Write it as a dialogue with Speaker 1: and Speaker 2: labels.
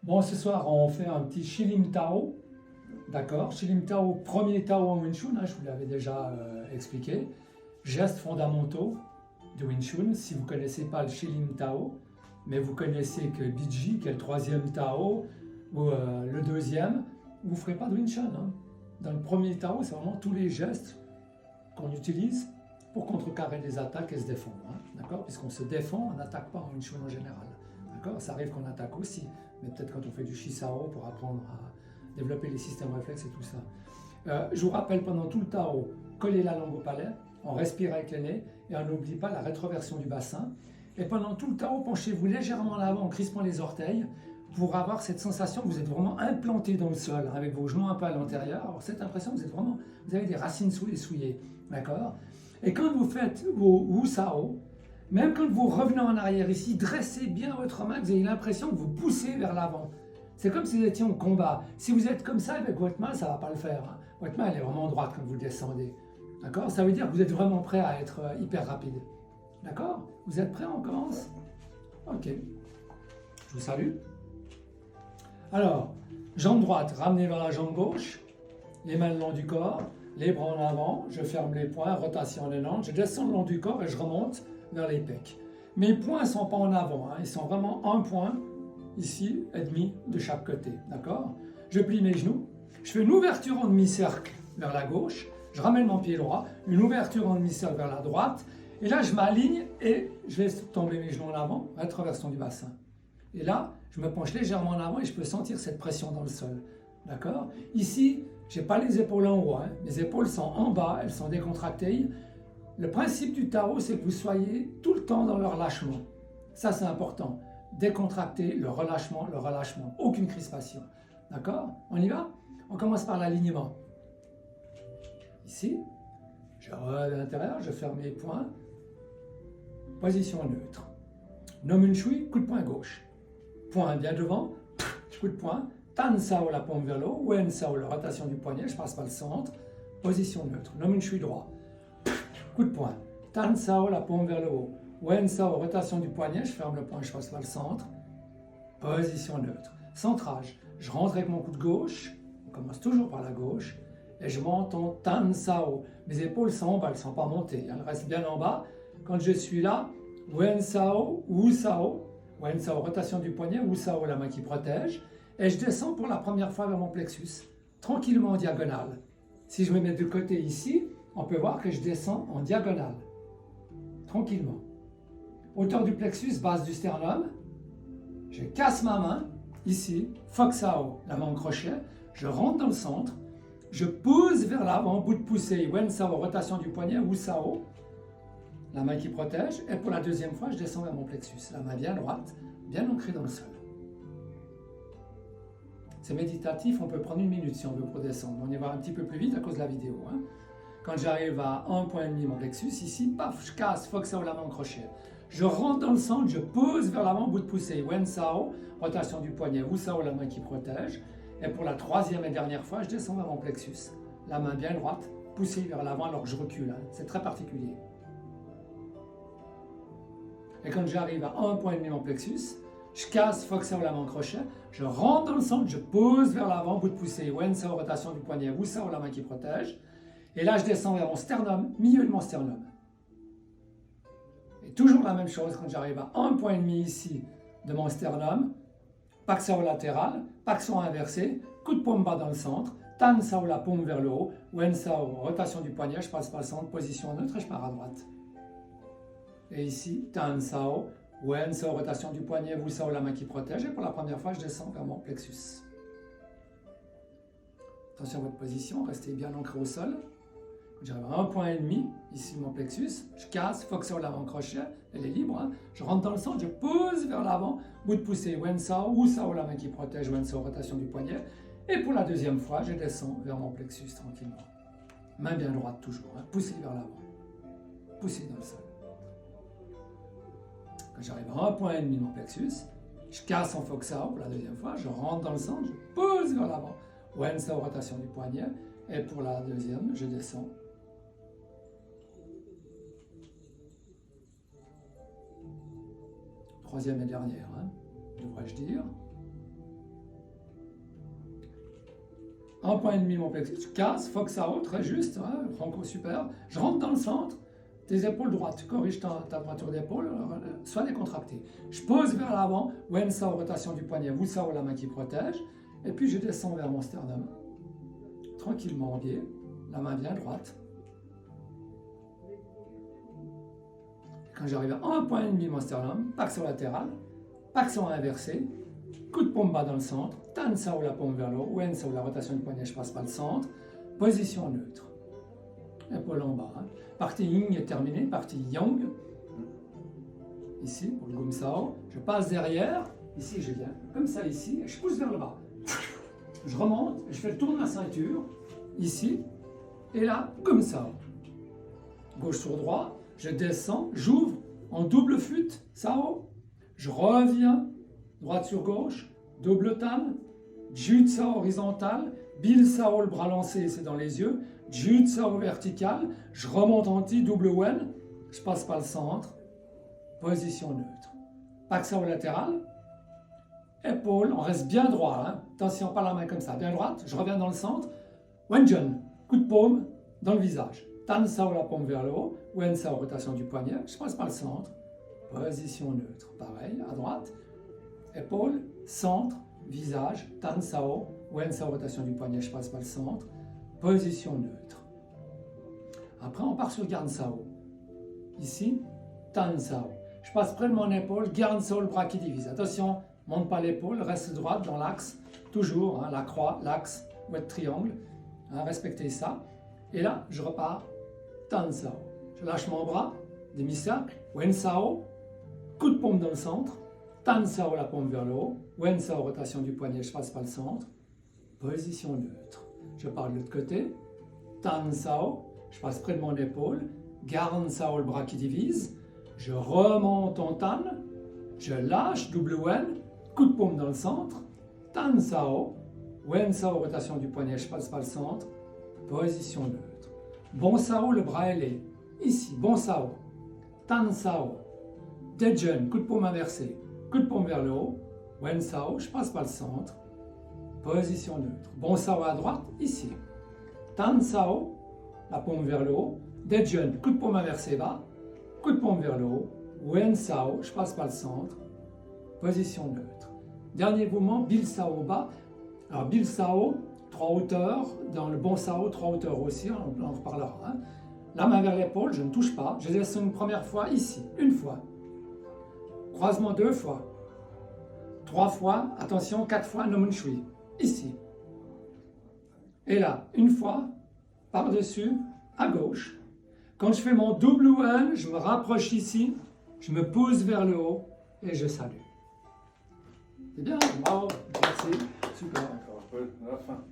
Speaker 1: Bon, ce soir, on fait un petit Shilim Tao. D'accord? Shilim Tao, premier Tao en Wing Chun, hein, je vous l'avais déjà expliqué. Gestes fondamentaux de Wing Chun. Si vous ne connaissez pas le Shilim Tao, mais vous connaissez que Biji, qui est le troisième Tao, ou le deuxième, vous ne ferez pas de Wing Chun. Hein. Dans le premier Tao, c'est vraiment tous les gestes qu'on utilise pour contrecarrer des attaques et se défendre. Hein. D'accord? Puisqu'on se défend, on n'attaque pas en Wing Chun en général. D'accord? Ça arrive qu'on attaque aussi, mais peut-être quand on fait du Shisao pour apprendre à développer les systèmes réflexes et tout ça. Je vous rappelle, pendant tout le Tao, collez la langue au palais, on respire avec le nez et on n'oublie pas la rétroversion du bassin. Et pendant tout le Tao, penchez-vous légèrement en avant en crispant les orteils pour avoir cette sensation que vous êtes vraiment implanté dans le sol, avec vos genoux un peu à l'intérieur. Alors cette impression que vous avez des racines sous les souliers. D'accord? Et quand vous faites vos Wusao, même quand vous revenez en arrière ici, dressez bien votre main, vous avez l'impression que vous poussez vers l'avant. C'est comme si vous étiez en combat. Si vous êtes comme ça avec votre main, ça ne va pas le faire. Hein. Votre main, elle est vraiment droite quand vous descendez. D'accord? Ça veut dire que vous êtes vraiment prêt à être hyper rapide. D'accord? Vous êtes prêts? On commence? Ok. Je vous salue. Alors, jambe droite, ramenez vers la jambe gauche, les mains le long du corps, les bras en avant, je ferme les poings, rotation lente, je descends le long du corps et je remonte vers les pecs. Mes poings ne sont pas en avant, hein, ils sont vraiment un point, ici, et demi de chaque côté. D'accord? Je plie mes genoux, je fais une ouverture en demi-cercle vers la gauche, je ramène mon pied droit, une ouverture en demi-cercle vers la droite, et là je m'aligne et je laisse tomber mes genoux en avant, rétroversion du bassin. Et là, je me penche légèrement en avant et je peux sentir cette pression dans le sol. D'accord? Ici, je n'ai pas les épaules en haut. Hein. Mes épaules sont en bas, elles sont décontractées. Le principe du Tao, c'est que vous soyez tout le temps dans le relâchement. Ça, c'est important. Décontracter, le relâchement, aucune crispation. D'accord? On y va? On commence par l'alignement. Ici, je reviens à l'intérieur, je ferme les poings. Position neutre. No Mun Shui, coup de poing gauche. Poing bien devant, coup de poing. Tan Sao, la paume vers le haut. Wen Sao, la rotation du poignet, je passe par le centre. Position neutre. No Mun Shui droit. Coup de poing. Tan Sao, la paume vers le haut. Wen Sao, rotation du poignet, je ferme le poing, je passe par le centre. Position neutre. Centrage. Je rentre avec mon coup de gauche. On commence toujours par la gauche. Et je monte en Tan Sao. Mes épaules sont en bas, elles ne sont pas montées. Elles restent bien en bas. Quand je suis là, Wen Sao, Wu Sao. Wen Sao, rotation du poignet. Wu Sao, la main qui protège. Et je descends pour la première fois vers mon plexus. Tranquillement en diagonale. Si je me mets de côté ici, on peut voir que je descends en diagonale. Tranquillement. Hauteur du plexus, base du sternum. Je casse ma main, ici, Foxao, la main en crochet. Je rentre dans le centre. Je pousse vers l'avant, bout de poussée, Wen Sao, rotation du poignet, Wu Sao, la main qui protège. Et pour la deuxième fois, je descends vers mon plexus. La main bien droite, bien ancrée dans le sol. C'est méditatif, on peut prendre 1 minute si on veut pour descendre. On y va un petit peu plus vite à cause de la vidéo. Hein. Quand j'arrive à 1,5 point mon plexus, ici, paf, je casse, Foxao, la main en crochet. Je rentre dans le centre, je pose vers l'avant, bout de poussée, Wen Sao, rotation du poignet, Wu Sao, la main qui protège. Et pour la troisième et dernière fois, je descends vers mon plexus. La main bien droite, poussée vers l'avant alors que je recule. Hein. C'est très particulier. Et quand j'arrive à 1,5 point mon plexus, je casse Foxao, la main en crochet. Je rentre dans le centre, je pose vers l'avant, bout de poussée, Wen Sao, rotation du poignet, Wu Sao, la main qui protège. Et là, je descends vers mon sternum, milieu de mon sternum. Et toujours la même chose quand j'arrive à 1,5 point ici de mon sternum. Paxao latéral, Paxao inversé, coup de paume bas dans le centre, Tan Sao, la paume vers le haut, Wen Sao, rotation du poignet, je passe par le centre, position neutre et je pars à droite. Et ici, Tan Sao, Wen Sao, rotation du poignet, Wu Sao, la main qui protège. Et pour la première fois, je descends vers mon plexus. Attention à votre position, restez bien ancré au sol. J'arrive à 1,5 point, ici mon plexus, je casse, Foxao, la main en crochet, elle est libre, hein. Je rentre dans le centre, je pose vers l'avant, bout de poussée, Wen Sao, Wu Sao, la main qui protège, Wen Sao, rotation du poignet, et pour la deuxième fois, je descends vers mon plexus tranquillement. Main bien droite toujours, hein. Poussez vers l'avant, poussez dans le sol. Quand j'arrive à 1,5 point mon plexus, je casse en Foxao pour la deuxième fois, je rentre dans le centre, je pose vers l'avant, Wen Sao, rotation du poignet, et pour la deuxième, je descends. Troisième et dernière, hein, devrais-je dire. 1,5 mon plexus, je casse, Fox Sao, très juste, hein, Franco super. Je rentre dans le centre, tes épaules droites, tu corriges ta droiture d'épaule, soit décontractée. Je pose vers l'avant, Wen Sao, rotation du poignet, Wu Sao, la main qui protège, et puis je descends vers mon sternum, tranquillement en biais, la main bien droite. Quand j'arrive à 1,5 mon sternum, paxo latéral, paxo inversé, coup de paume bas dans le centre, Tan Sao la paume vers le haut, Wen Sao la rotation du poignet, je passe pas le centre, position neutre. Épaule en bas. Hein. Partie Yin est terminée, partie Yang. Ici, pour le Gum Sao. Je passe derrière, ici je viens, comme ça ici, et je pousse vers le bas. Je remonte, je fais le tour de ma ceinture, ici, et là, comme ça. Gauche sur droit, je descends, j'ouvre en double fut, Sao. Je reviens, droite sur gauche, double Tan, Jut Sao horizontal, Bil Sao le bras lancé, c'est dans les yeux, Jut Sao vertical, je remonte en ti, double Wen, je passe par le centre, position neutre. Pak Sao latéral, épaule, on reste bien droit, hein. Attention, pas la main comme ça, bien droite, je reviens dans le centre, Wen Jun, coup de paume dans le visage, Tan Sao la paume vers le haut, Wen Sao rotation du poignet, je passe par le centre, position neutre, pareil, à droite, épaule, centre, visage, Tan Sao, Wen Sao rotation du poignet, je passe par le centre, position neutre. Après, on part sur Garn Sao. Ici, Tan Sao. Je passe près de mon épaule, Garn Sao, le bras qui divise. Attention, monte pas l'épaule, reste droite dans l'axe, toujours, hein, la croix, l'axe, ou être triangle. Hein, respectez ça. Et là, je repars, Tan Sao. Je lâche mon bras, demi-cercle, Wen Sao, coup de paume dans le centre, Tan Sao, la paume vers le haut, Wen Sao, rotation du poignet, je passe par le centre, position neutre. Je pars de l'autre côté, Tan Sao, je passe près de mon épaule, Garn Sao, le bras qui divise, je remonte en Tan, je lâche, double Wen, coup de paume dans le centre, Tan Sao, Wen Sao, rotation du poignet, je passe par le centre, position neutre. Bon Sao, le bras ailé, ici, Bon Sao, Tan Sao, Dejun, coup de paume inversé, coup de paume vers le haut, Wen Sao, je passe par le centre, position neutre. Bon Sao à droite, ici. Tan Sao, la paume vers le haut, Dejun, coup de paume inversé bas, coup de paume vers le haut, Wen Sao, je passe par le centre, position neutre. Dernier mouvement, Bil Sao bas. Alors Bil Sao, 3 hauteurs, dans le Bon Sao, 3 hauteurs aussi, on en reparlera. Hein. La main vers l'épaule, je ne touche pas, je laisse une première fois ici, une fois. Croisement 2 fois. 3 fois, attention, 4 fois, No Mun Shui, ici. Et là, une fois, par-dessus, à gauche. Quand je fais mon double Wen, je me rapproche ici, je me pousse vers le haut et je salue. C'est bien, bravo, merci, super.
Speaker 2: Encore un peu à la fin.